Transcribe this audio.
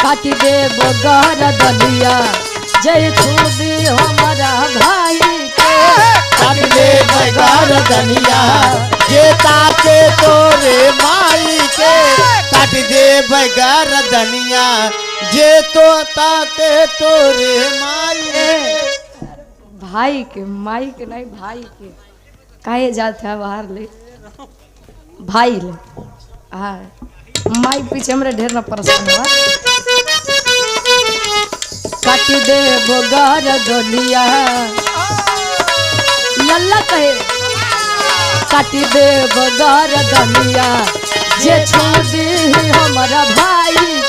काटी देव गर्दनिया जय छुदी हमारा भाई के काट देव गर्दनिया जे ताके तोरे माई के काट देव गर्दनिया जे तो ताके तोरे माई के। भाई के माई के नहीं भाई के काहे जाते है बाहर ले भाई ले हाँ माई पीछे हमरे ढेर ना परेशान हुआ काटी देव गर्दनिया लल्ला कहे काटी देव गर्दनिया जे छोड़ी हमारा भाई